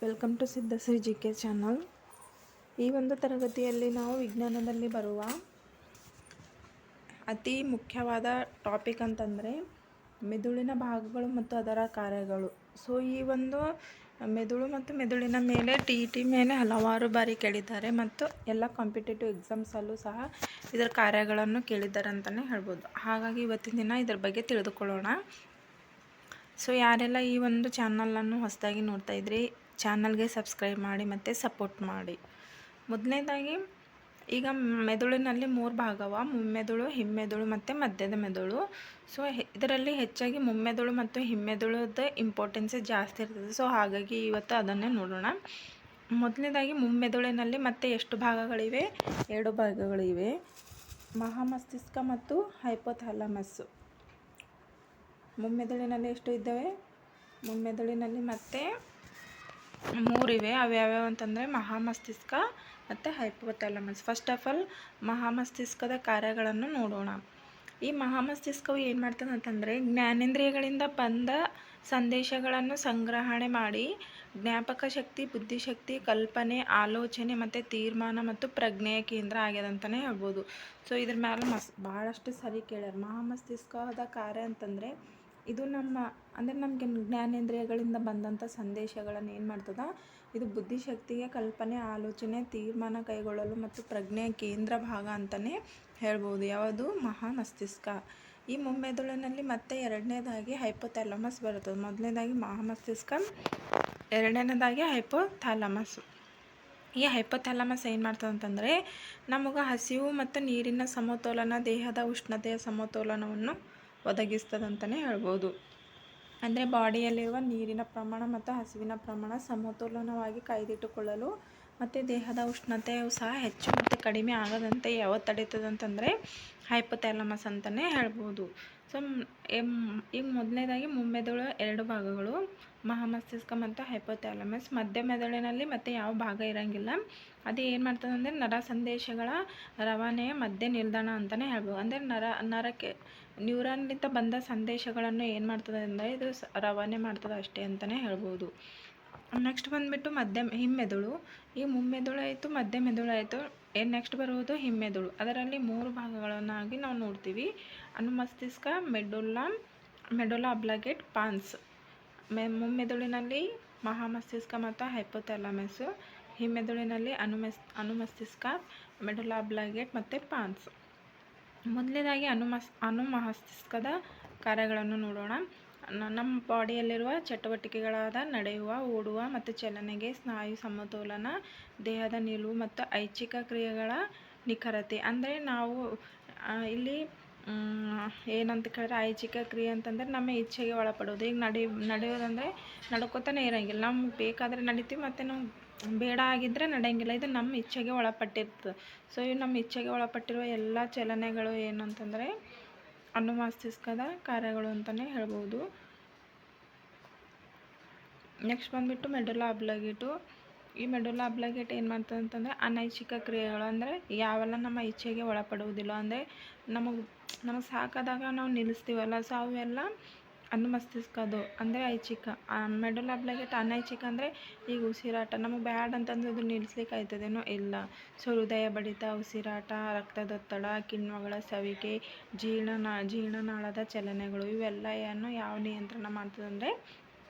Welcome to Siddhashree GK channel. ಈ ಒಂದು ತರಗತಿಯಲ್ಲಿ ನಾವು ವಿಜ್ಞಾನದಲ್ಲಿ ಬರುವ ಅತಿ ಮುಖ್ಯವಾದ ಟಾಪಿಕ್ ಅಂತಂದರೆ ಮೆದುಳಿನ ಭಾಗಗಳು ಮತ್ತು ಅದರ ಕಾರ್ಯಗಳು. ಸೊ ಈ ಒಂದು ಮೆದುಳು ಮತ್ತು ಮೆದುಳಿನ ಮೇಲೆ TET ಮೇಲೆ ಹಲವಾರು ಬಾರಿ ಕೇಳಿದ್ದಾರೆ ಮತ್ತು ಎಲ್ಲ ಕಾಂಪಿಟೇಟಿವ್ ಎಕ್ಸಾಮ್ಸಲ್ಲೂ ಸಹ ಇದರ ಕಾರ್ಯಗಳನ್ನು ಕೇಳಿದ್ದಾರೆ ಅಂತಲೇ ಹೇಳ್ಬೋದು. ಹಾಗಾಗಿ ಇವತ್ತಿನ ದಿನ ಇದರ ಬಗ್ಗೆ ತಿಳಿದುಕೊಳ್ಳೋಣ. ಸೊ ಯಾರೆಲ್ಲ ಈ ಒಂದು ಚಾನಲನ್ನು ಹೊಸದಾಗಿ ನೋಡ್ತಾ ಇದ್ರಿ, ಚಾನಲ್ಗೆ ಸಬ್ಸ್ಕ್ರೈಬ್ ಮಾಡಿ ಮತ್ತು ಸಪೋರ್ಟ್ ಮಾಡಿ. ಮೊದಲನೇದಾಗಿ ಈಗ ಮೆದುಳಿನಲ್ಲಿ 3 ಭಾಗವ: ಮುಮ್ಮೆದುಳು, ಹಿಮ್ಮೆದುಳು ಮತ್ತು ಮಧ್ಯದ ಮೆದುಳು. ಸೊ ಇದರಲ್ಲಿ ಹೆಚ್ಚಾಗಿ ಮುಮ್ಮೆದುಳು ಮತ್ತು ಹಿಮ್ಮೆದುಳದ ಇಂಪಾರ್ಟೆನ್ಸೇ ಜಾಸ್ತಿ ಇರ್ತದೆ. ಸೊ ಹಾಗಾಗಿ ಇವತ್ತು ಅದನ್ನೇ ನೋಡೋಣ. ಮೊದಲನೇದಾಗಿ ಮುಮ್ಮೆದುಳಿನಲ್ಲಿ ಮತ್ತೆ ಎಷ್ಟು ಭಾಗಗಳಿವೆ? 2 ಭಾಗಗಳಿವೆ: ಮಹಾಮಸ್ತಿಷ್ಕ ಮತ್ತು ಹೈಪೋಥಾಲಮಸ್. ಮುಮ್ಮೆದುಳಿನಲ್ಲಿ ಎಷ್ಟು ಇದ್ದಾವೆ? ಮುಮ್ಮೆದುಳಿನಲ್ಲಿ ಮತ್ತೆ 3 ಇವೆ. ಯಾವ್ಯಾವ ಅಂತಂದರೆ ಮಹಾಮಸ್ತಿಷ್ಕ ಮತ್ತು ಹೈಪೋಥಾಲಮಸ್. ಫಸ್ಟ್ ಆಫ್ ಆಲ್ ಮಹಾಮಸ್ತಿಷ್ಕದ ಕಾರ್ಯಗಳನ್ನು ನೋಡೋಣ. ಈ ಮಹಾಮಸ್ತಿಷ್ಕವು ಏನು ಮಾಡ್ತದೆ ಅಂತಂದರೆ ಜ್ಞಾನೇಂದ್ರಿಯಗಳಿಂದ ಬಂದ ಸಂದೇಶಗಳನ್ನು ಸಂಗ್ರಹಣೆ ಮಾಡಿ ಜ್ಞಾಪಕ ಶಕ್ತಿ, ಬುದ್ಧಿಶಕ್ತಿ, ಕಲ್ಪನೆ, ಆಲೋಚನೆ ಮತ್ತು ತೀರ್ಮಾನ ಮತ್ತು ಪ್ರಜ್ಞೆಯ ಕೇಂದ್ರ ಆಗ್ಯದಂತಲೇ ಹೇಳ್ಬೋದು. ಸೊ ಇದ್ರ ಮೇಲೆ ಭಾಳಷ್ಟು ಸರಿ ಕೇಳ್ಯಾರ. ಮಹಾಮಸ್ತಿಷ್ಕದ ಕಾರ್ಯ ಅಂತಂದರೆ ಇದು ನಮಗೆ ಜ್ಞಾನೇಂದ್ರಿಯಗಳಿಂದ ಬಂದಂಥ ಸಂದೇಶಗಳನ್ನು ಏನು ಮಾಡ್ತದ, ಇದು ಬುದ್ಧಿಶಕ್ತಿಗೆ, ಕಲ್ಪನೆ, ಆಲೋಚನೆ, ತೀರ್ಮಾನ ಕೈಗೊಳ್ಳಲು ಮತ್ತು ಪ್ರಜ್ಞೆಯ ಕೇಂದ್ರ ಭಾಗ ಅಂತಲೇ ಹೇಳ್ಬೋದು. ಯಾವುದು? ಮಹಾಮಸ್ತಿಷ್ಕ. ಈ ಮುಮ್ಮೆದುಳಿನಲ್ಲಿ ಮತ್ತೆ ಎರಡನೇದಾಗಿ ಹೈಪೋಥಾಲಮಸ್ ಬರ್ತದೆ. ಮೊದಲನೇದಾಗಿ ಮಹಾಮಸ್ತಿಷ್ಕ, ಎರಡನೇದಾಗಿ ಹೈಪೋಥಾಲಮಸ್. ಈ ಹೈಪೋಥಾಲಮಸ್ ಏನು ಮಾಡ್ತದೆ ಅಂತಂದರೆ ನಮಗೆ ಹಸಿವು ಮತ್ತು ನೀರಿನ ಸಮತೋಲನ, ದೇಹದ ಉಷ್ಣತೆಯ ಸಮತೋಲನವನ್ನು ಒದಗಿಸ್ತದಂತಲೇ ಹೇಳ್ಬೋದು. ಅಂದರೆ ಬಾಡಿಯಲ್ಲಿರುವ ನೀರಿನ ಪ್ರಮಾಣ ಮತ್ತು ಹಸಿವಿನ ಪ್ರಮಾಣ ಸಮತೋಲನವಾಗಿ ಕಾಯ್ದಿಟ್ಟುಕೊಳ್ಳಲು ಮತ್ತು ದೇಹದ ಉಷ್ಣತೆಯು ಸಹ ಹೆಚ್ಚು ಮತ್ತು ಕಡಿಮೆ ಆಗದಂತೆ ಯಾವತ್ತು ತಡೀತದೆ ಅಂತಂದರೆ ಹೈಪೋಥಾಲಮಸ್ ಅಂತಲೇ ಹೇಳ್ಬೋದು. ಸೊ ಈಗ ಮೊದಲನೇದಾಗಿ ಮುಮ್ಮೆದುಳು 2 ಭಾಗಗಳು: ಮಹಾಮಸ್ತಿಷ್ಕ ಮತ್ತು ಹೈಪೋಥಾಲಮಸ್. ಮಧ್ಯ ಮೆದುಳಿನಲ್ಲಿ ಮತ್ತೆ ಯಾವ ಭಾಗ ಇರೋಂಗಿಲ್ಲ. ಅದು ಏನು ಮಾಡ್ತದೆ ಅಂದರೆ ನರ ಸಂದೇಶಗಳ ರವಾನೆಯ ಮಧ್ಯ ನಿಲ್ದಾಣ ಅಂತಲೇ ಹೇಳ್ಬೋದು. ಅಂದರೆ ನರಕ್ಕೆ ನ್ಯೂರಾನ್ಲಿಂದ ಬಂದ ಸಂದೇಶಗಳನ್ನು ಏನು ಮಾಡ್ತದೆ ಅಂದರೆ ಇದು ರವಾನೆ ಮಾಡ್ತದೆ ಅಷ್ಟೇ ಅಂತಲೇ ಹೇಳ್ಬೋದು. ನೆಕ್ಸ್ಟ್ ಬಂದುಬಿಟ್ಟು ಹಿಮ್ಮೆದುಳು. ಈ ಮುಮ್ಮೆದುಳು ಆಯಿತು, ಮಧ್ಯ ಮೆದುಳು ಆಯಿತು. ನೆಕ್ಸ್ಟ್ ಬರುವುದು ಹಿಮ್ಮೆದುಳು. ಅದರಲ್ಲಿ 3 ಭಾಗಗಳನ್ನಾಗಿ ನಾವು ನೋಡ್ತೀವಿ: ಅನುಮಸ್ತಿಷ್ಕ, ಮೆಡುಲ್ಲಾ ಅಬ್ಲಾಂಗೇಟ, ಪಾನ್ಸ್. ಮುಮ್ಮೆದುಳಿನಲ್ಲಿ ಮಹಾಮಸ್ತಿಷ್ಕ ಮತ್ತು ಹೈಪೋಥಾಲಮಸ್, ಹಿಮ್ಮೆದುಳಿನಲ್ಲಿ ಅನುಮಸ್ತಿಷ್ಕ, ಮೆಡುಲ್ಲಾ ಅಬ್ಲಾಂಗೇಟ ಮತ್ತು ಪಾನ್ಸ್. ಮೊದಲನೇದಾಗಿ ಅನುಮಸ್ತಿಷ್ಕದ ಕಾರ್ಯಗಳನ್ನು ನೋಡೋಣ. ನಮ್ಮ ಬಾಡಿಯಲ್ಲಿರುವ ಚಟುವಟಿಕೆಗಳಾದ ನಡೆಯುವ, ಓಡುವ ಮತ್ತು ಚಲನೆಗೆ, ಸ್ನಾಯು ಸಮತೋಲನ, ದೇಹದ ನಿಲುವು ಮತ್ತು ಐಚ್ಛಿಕ ಕ್ರಿಯೆಗಳ ನಿಖರತೆ. ಅಂದರೆ ನಾವು ಇಲ್ಲಿ ಏನಂತ ಕೇಳಿದ್ರೆ ಐಚ್ಛಿಕ ಕ್ರಿಯೆ ಅಂತಂದರೆ ನಮ್ಮ ಇಚ್ಛೆಗೆ ಒಳಪಡೋದು. ಈಗ ನಡೆಯೋದಂದರೆ ನಡ್ಕೋತಾನೆ ಇರೋಂಗಿಲ್ಲ. ನಮ್ಗೆ ಬೇಕಾದರೆ ನಡಿತೀವಿ ಮತ್ತು ನಾವು ಬೇಡ ಆಗಿದ್ದರೆ ನಡೆಯಂಗಿಲ್ಲ. ಇದು ನಮ್ಮ ಇಚ್ಛೆಗೆ ಒಳಪಟ್ಟಿರ್ತದೆ. ಸೊ ಇವು ನಮ್ಮ ಇಚ್ಛೆಗೆ ಒಳಪಟ್ಟಿರುವ ಎಲ್ಲ ಚಲನೆಗಳು ಏನು ಅಂತಂದರೆ ಅನುಮಸ್ತಿಷ್ಕದ ಕಾರ್ಯಗಳು ಅಂತಲೇ ಹೇಳ್ಬೋದು. ನೆಕ್ಸ್ಟ್ ಬಂದುಬಿಟ್ಟು ಮೆಡುಲ್ಲಾ ಅಬ್ಲಾಂಗೇಟ. ಈ ಮೆಡುಲ್ಲಾ ಅಬ್ಲಾಂಗೇಟ ಏನು ಮಾಡ್ತದೆ ಅಂತಂದರೆ ಅನೈಚ್ಛಿಕ ಕ್ರಿಯೆಗಳು. ಅಂದರೆ ಯಾವೆಲ್ಲ ನಮ್ಮ ಇಚ್ಛೆಗೆ ಒಳಪಡುವುದಿಲ್ಲ, ಅಂದರೆ ನಮಗೆ ಸಾಕಾದಾಗ ನಾವು ನಿಲ್ಲಿಸ್ತೀವಲ್ಲ, ಸೊ ಅವೆಲ್ಲ ಅನುಮಸ್ತಿಷ್ಕದು ಅಂದರೆ ಐಚ್ಛಿಕ. ಮೆಡುಲ್ಲಾ ಅಬ್ಲಾಂಗೇಟ ಅನೈಚ್ಛಿಕ ಅಂದರೆ ಈಗ ಉಸಿರಾಟ ನಮಗೆ ಬ್ಯಾಡ್ ಅಂತಂದ್ರೆ ಅದು ನಿಲ್ಲಿಸ್ಲಿಕ್ಕೆ ಆಯ್ತದೇನೋ ಇಲ್ಲ. ಸೊ ಹೃದಯ ಬಡಿತ, ಉಸಿರಾಟ, ರಕ್ತದೊತ್ತಡ, ಕಿಣ್ವಗಳ ಸವಿಕೆ, ಜೀರ್ಣನಾಳದ ಚಲನೆಗಳು, ಇವೆಲ್ಲ ಯಾವ ನಿಯಂತ್ರಣ ಮಾಡ್ತದೆ ಅಂದರೆ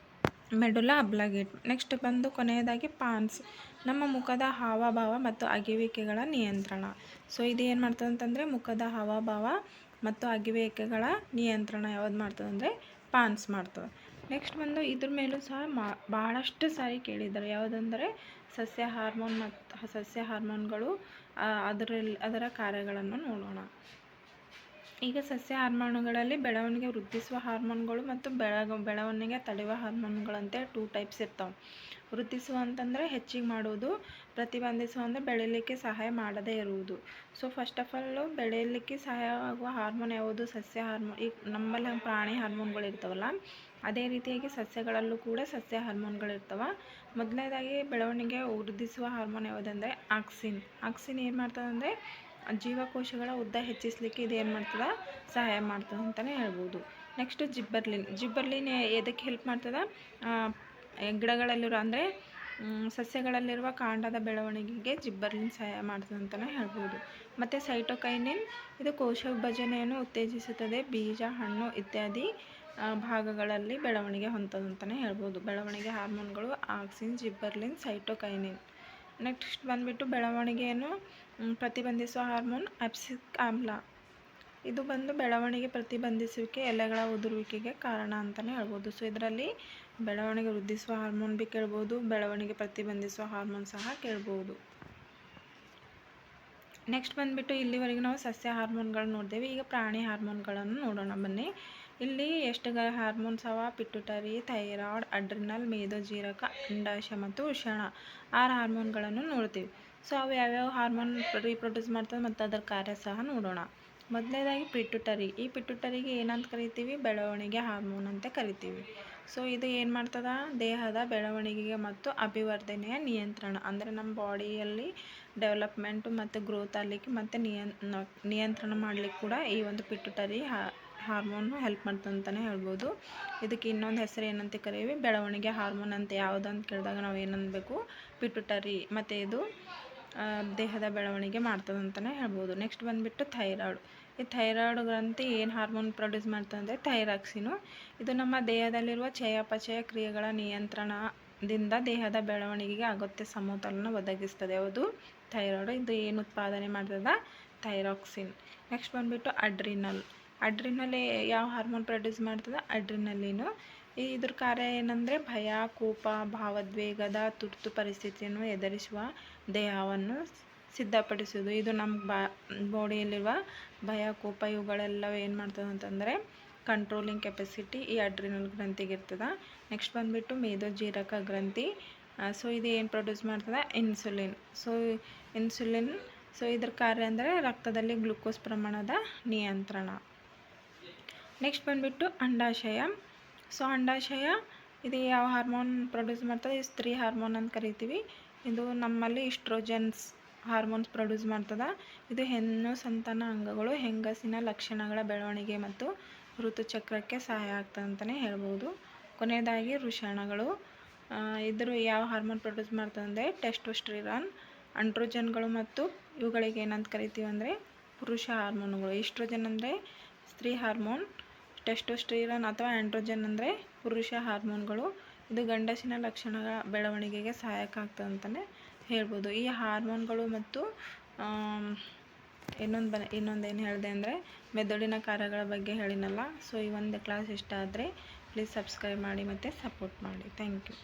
ಮೆಡುಲ್ಲಾ ಅಬ್ಲಾಂಗೇಟ. ನೆಕ್ಸ್ಟ್ ಬಂದು ಕೊನೆಯದಾಗಿ ಪಾನ್ಸ್, ನಮ್ಮ ಮುಖದ ಹಾವಭಾವ ಮತ್ತು ಅಗಿಯುವಿಕೆಗಳ ನಿಯಂತ್ರಣ. ಸೊ ಇದು ಏನು ಮಾಡ್ತದೆ ಅಂತಂದರೆ ಮುಖದ ಹಾವಭಾವ ಮತ್ತು ಅಗಿಯುವಿಕೆಗಳ ನಿಯಂತ್ರಣ ಯಾವ್ದು ಮಾಡ್ತದೆ ಅಂದರೆ ಪಾನ್ಸ್ ಮಾಡ್ತದೆ. ನೆಕ್ಸ್ಟ್ ಬಂದು ಇದ್ರ ಮೇಲೂ ಸಹ ಭಾಳಷ್ಟು ಸಾರಿ ಕೇಳಿದ್ದಾರೆ. ಯಾವುದಂದರೆ ಸಸ್ಯ ಹಾರ್ಮೋನ್ಗಳು, ಅದರ ಕಾರ್ಯಗಳನ್ನು ನೋಡೋಣ. ಈಗ ಸಸ್ಯ ಹಾರ್ಮೋನುಗಳಲ್ಲಿ ಬೆಳವಣಿಗೆ ವೃದ್ಧಿಸುವ ಹಾರ್ಮೋನ್ಗಳು ಮತ್ತು ಬೆಳವಣಿಗೆ ತಡೆಯುವ ಹಾರ್ಮೋನ್ಗಳಂತೆ 2 ಟೈಪ್ಸ್ ಇರ್ತಾವೆ. ವೃದ್ಧಿಸುವ ಅಂತಂದರೆ ಹೆಚ್ಚಿಗೆ ಮಾಡುವುದು, ಪ್ರತಿಬಂಧಿಸುವ ಅಂದರೆ ಬೆಳೀಲಿಕ್ಕೆ ಸಹಾಯ ಮಾಡದೇ ಇರುವುದು. ಸೊ ಫಸ್ಟ್ ಆಫ್ ಆಲ್ ಬೆಳೆಯಲಿಕ್ಕೆ ಸಹಾಯ ಆಗುವ ಹಾರ್ಮೋನ್ ಯಾವುದು? ಸಸ್ಯ ಹಾರ್ಮೋನ್. ಈಗ ನಮ್ಮಲ್ಲಿ ಪ್ರಾಣಿ ಹಾರ್ಮೋನ್ಗಳು ಇರ್ತಾವಲ್ಲ, ಅದೇ ರೀತಿಯಾಗಿ ಸಸ್ಯಗಳಲ್ಲೂ ಕೂಡ ಸಸ್ಯ ಹಾರ್ಮೋನ್ಗಳಿರ್ತವೆ. ಮೊದಲನೇದಾಗಿ ಬೆಳವಣಿಗೆ ವೃದ್ಧಿಸುವ ಹಾರ್ಮೋನ್ ಯಾವುದಂದರೆ ಆಕ್ಸಿನ್ ಏನು ಮಾಡ್ತದೆ ಅಂದರೆ ಜೀವಕೋಶಗಳ ಉದ್ದ ಹೆಚ್ಚಿಸಲಿಕ್ಕೆ ಇದು ಏನು ಮಾಡ್ತದೆ? ಸಹಾಯ ಮಾಡ್ತದೆ ಅಂತಲೇ ಹೇಳ್ಬೋದು. ನೆಕ್ಸ್ಟ್ ಜಿಬ್ಬರ್ಲಿನ್ ಎದಕ್ಕೆ ಹೆಲ್ಪ್ ಮಾಡ್ತದೆ? ಗಿಡಗಳಲ್ಲಿರೋ ಅಂದರೆ ಸಸ್ಯಗಳಲ್ಲಿರುವ ಕಾಂಡದ ಬೆಳವಣಿಗೆಗೆ ಜಿಬ್ಬರ್ಲಿನ್ ಸಹಾಯ ಮಾಡ್ತದೆ ಅಂತಲೇ ಹೇಳ್ಬೋದು. ಮತ್ತು ಸೈಟೋಕೈನಿನ್ ಇದು ಕೋಶ ವಿಭಜನೆಯನ್ನು ಉತ್ತೇಜಿಸುತ್ತದೆ. ಬೀಜ, ಹಣ್ಣು ಇತ್ಯಾದಿ ಭಾಗಗಳಲ್ಲಿ ಬೆಳವಣಿಗೆ ಹೊಂದದಂತಲೇ ಹೇಳ್ಬೋದು. ಬೆಳವಣಿಗೆ ಹಾರ್ಮೋನ್ಗಳು ಆಕ್ಸಿನ್, ಜಿಬ್ಬರ್ಲಿನ್, ಸೈಟೋಕೈನಿನ್. ನೆಕ್ಸ್ಟ್ ಬಂದುಬಿಟ್ಟು ಬೆಳವಣಿಗೆಯನ್ನು ಪ್ರತಿಬಂಧಿಸುವ ಹಾರ್ಮೋನ್ ಅಬ್ಸಿಕ್ ಆಮ್ಲ. ಇದು ಬಂದು ಬೆಳವಣಿಗೆ ಪ್ರತಿಬಂಧಿಸುವಿಕೆ, ಎಲೆಗಳ ಉದುರುವಿಕೆಗೆ ಕಾರಣ ಅಂತಲೇ ಹೇಳ್ಬೋದು. ಸೊ ಇದರಲ್ಲಿ ಬೆಳವಣಿಗೆ ವೃದ್ಧಿಸುವ ಹಾರ್ಮೋನ್ ಭೀ ಕೇಳ್ಬೋದು, ಬೆಳವಣಿಗೆ ಪ್ರತಿಬಂಧಿಸುವ ಹಾರ್ಮೋನ್ ಸಹ ಕೇಳ್ಬೋದು. ನೆಕ್ಸ್ಟ್ ಬಂದುಬಿಟ್ಟು ಇಲ್ಲಿವರೆಗೂ ನಾವು ಸಸ್ಯ ಹಾರ್ಮೋನ್ಗಳನ್ನ ನೋಡಿದ್ದೇವೆ. ಈಗ ಪ್ರಾಣಿ ಹಾರ್ಮೋನ್ಗಳನ್ನು ನೋಡೋಣ ಬನ್ನಿ. ಇಲ್ಲಿ ಎಷ್ಟು ಹಾರ್ಮೋನ್ಸ್ ಅವ? ಪಿಟ್ಯುಟರಿ, ಥೈರಾಯ್ಡ್, ಅಡ್ರಿನಲ್, ಮೇದೋಜೀರಕ, ಅಂಡಾಶಯ ಮತ್ತು ವೃಷಣ 6 ಹಾರ್ಮೋನ್ಗಳನ್ನು ನೋಡ್ತೀವಿ. ಸೊ ಅವು ಯಾವ್ಯಾವ ಹಾರ್ಮೋನ್ ರೀಪ್ರೊಡ್ಯೂಸ್ ಮಾಡ್ತದೆ ಮತ್ತು ಅದರ ಕಾರ್ಯ ಸಹ ನೋಡೋಣ. ಮೊದಲನೇದಾಗಿ ಪಿಟ್ಯುಟರಿ. ಈ ಪಿಟ್ಯುಟರಿಗೆ ಏನಂತ ಕರಿತೀವಿ? ಬೆಳವಣಿಗೆ ಹಾರ್ಮೋನ್ ಅಂತ ಕರಿತೀವಿ. ಸೊ ಇದು ಏನು ಮಾಡ್ತದ? ದೇಹದ ಬೆಳವಣಿಗೆಗೆ ಮತ್ತು ಅಭಿವರ್ಧನೆಯ ನಿಯಂತ್ರಣ, ಅಂದರೆ ನಮ್ಮ ಬಾಡಿಯಲ್ಲಿ ಡೆವಲಪ್ಮೆಂಟು ಮತ್ತು ಗ್ರೋತ್ ಆಗಲಿಕ್ಕೆ ಮತ್ತು ನಿಯಂತ್ರಣ ಮಾಡಲಿಕ್ಕೆ ಕೂಡ ಈ ಒಂದು ಪಿಟ್ಯುಟರಿ ಹಾರ್ಮೋನು ಹೆಲ್ಪ್ ಮಾಡ್ತದೆ ಅಂತಲೇ ಹೇಳ್ಬೋದು. ಇದಕ್ಕೆ ಇನ್ನೊಂದು ಹೆಸರು ಏನಂತ ಕರೀವಿ? ಬೆಳವಣಿಗೆ ಹಾರ್ಮೋನ್ ಅಂತ. ಯಾವುದಂತ ಕೇಳಿದಾಗ ನಾವು ಏನನ್ನಬೇಕು? ಪಿಟ್ಯುಟರಿ. ಮತ್ತು ಇದು ದೇಹದ ಬೆಳವಣಿಗೆ ಮಾಡ್ತದೆ ಅಂತಲೇ ಹೇಳ್ಬೋದು. ನೆಕ್ಸ್ಟ್ ಬಂದುಬಿಟ್ಟು ಥೈರಾಯ್ಡ್. ಈ ಥೈರಾಯ್ಡ್ ಗ್ರಂಥಿ ಏನು ಹಾರ್ಮೋನ್ ಪ್ರೊಡ್ಯೂಸ್ ಮಾಡ್ತದೆ ಅಂದರೆ ಥೈರಾಕ್ಸಿನು. ಇದು ನಮ್ಮ ದೇಹದಲ್ಲಿರುವ ಚಯಾಪಚಯ ಕ್ರಿಯೆಗಳ ನಿಯಂತ್ರಣದಿಂದ ದೇಹದ ಬೆಳವಣಿಗೆಗೆ ಅಗತ್ಯ ಸಮತೋಲನ ಒದಗಿಸ್ತದೆ. ಯಾವುದು? ಥೈರಾಯ್ಡ್. ಇದು ಏನು ಉತ್ಪಾದನೆ ಮಾಡ್ತದೆ? ಥೈರಾಕ್ಸಿನ್. ನೆಕ್ಸ್ಟ್ ಬಂದುಬಿಟ್ಟು ಅಡ್ರಿನಲ್. ಅಡ್ರಿನಲ್ ಯಾವ ಹಾರ್ಮೋನ್ ಪ್ರೊಡ್ಯೂಸ್ ಮಾಡ್ತದೆ? ಅಡ್ರಿನಲಿನು. ಇದ್ರ ಕಾರ್ಯ ಏನಂದರೆ ಭಯ, ಕೋಪ, ಭಾವೋದ್ವೇಗದ ತುರ್ತು ಪರಿಸ್ಥಿತಿಯನ್ನು ಎದುರಿಸುವ ದೇಹವನ್ನು ಸಿದ್ಧಪಡಿಸೋದು. ಇದು ನಮ್ಮ ಬಾಡಿಯಲ್ಲಿರುವ ಭಯ, ಕೋಪ ಇವುಗಳೆಲ್ಲವೂ ಏನು ಮಾಡ್ತದೆ ಅಂತಂದರೆ ಕಂಟ್ರೋಲಿಂಗ್ ಕೆಪಾಸಿಟಿ ಈ ಅಡ್ರಿನಲ್ ಗ್ರಂಥಿಗೆ ಇರ್ತದೆ. ನೆಕ್ಸ್ಟ್ ಬಂದುಬಿಟ್ಟು ಮೇದೋಜೀರಕ ಗ್ರಂಥಿ. ಸೊ ಇದು ಏನು ಪ್ರೊಡ್ಯೂಸ್ ಮಾಡ್ತದೆ? ಇನ್ಸುಲಿನ್. ಸೊ ಇದ್ರ ಕಾರ್ಯ ಅಂದರೆ ರಕ್ತದಲ್ಲಿ ಗ್ಲೂಕೋಸ್ ಪ್ರಮಾಣದ ನಿಯಂತ್ರಣ. ನೆಕ್ಸ್ಟ್ ಬಂದುಬಿಟ್ಟು ಅಂಡಾಶಯ. ಸೊ ಅಂಡಾಶಯ ಇದು ಯಾವ ಹಾರ್ಮೋನ್ ಪ್ರೊಡ್ಯೂಸ್ ಮಾಡ್ತದೆ? ಈ ಸ್ತ್ರೀ ಹಾರ್ಮೋನ್ ಅಂತ ಕರಿತೀವಿ. ಇದು ನಮ್ಮಲ್ಲಿ ಈಸ್ಟ್ರೋಜನ್ಸ್ ಹಾರ್ಮೋನ್ಸ್ ಪ್ರೊಡ್ಯೂಸ್ ಮಾಡ್ತದೆ. ಇದು ಹೆಣ್ಣು ಸಂತಾನ ಅಂಗಗಳು, ಹೆಂಗಸಿನ ಲಕ್ಷಣಗಳ ಬೆಳವಣಿಗೆ ಮತ್ತು ಋತುಚಕ್ರಕ್ಕೆ ಸಹಾಯ ಆಗ್ತದೆ ಅಂತಲೇ ಹೇಳ್ಬೋದು. ಕೊನೆಯದಾಗಿ ವೃಷಣಗಳು. ಇದ್ರ ಯಾವ ಹಾರ್ಮೋನ್ ಪ್ರೊಡ್ಯೂಸ್ ಮಾಡ್ತದೆ ಅಂದರೆ ಟೆಸ್ಟೋಸ್ಟಿರಾನ್. ಅಂಡ್ರೋಜನ್ಗಳು ಮತ್ತು ಇವುಗಳಿಗೆ ಏನಂತ ಕರಿತೀವಿ ಅಂದರೆ ಪುರುಷ ಹಾರ್ಮೋನುಗಳು. ಈಸ್ಟ್ರೋಜನ್ ಅಂದರೆ ಸ್ತ್ರೀ ಹಾರ್ಮೋನ್, ಟೆಸ್ಟೋಸ್ಟಿರಾನ್ ಅಥವಾ ಆಂಡ್ರೋಜನ್ ಅಂದರೆ ಪುರುಷ ಹಾರ್ಮೋನ್ಗಳು. ಇದು ಗಂಡಸಿನ ಲಕ್ಷಣಗಳ ಬೆಳವಣಿಗೆಗೆ ಸಹಾಯಕ ಆಗ್ತದೆ ಅಂತಲೇ ಹೇಳ್ಬೋದು. ಈ ಹಾರ್ಮೋನ್ಗಳು ಮತ್ತು ಇನ್ನೊಂದೇನು ಹೇಳಿದೆ ಅಂದರೆ ಮೆದುಳಿನ ಕಾರ್ಯಗಳ ಬಗ್ಗೆ ಹೇಳಿನಲ್ಲ. ಸೊ ಈ ಒಂದು ಕ್ಲಾಸ್ ಇಷ್ಟ ಆದರೆ ಪ್ಲೀಸ್ ಸಬ್ಸ್ಕ್ರೈಬ್ ಮಾಡಿ ಮತ್ತು ಸಪೋರ್ಟ್ ಮಾಡಿ. Thank you.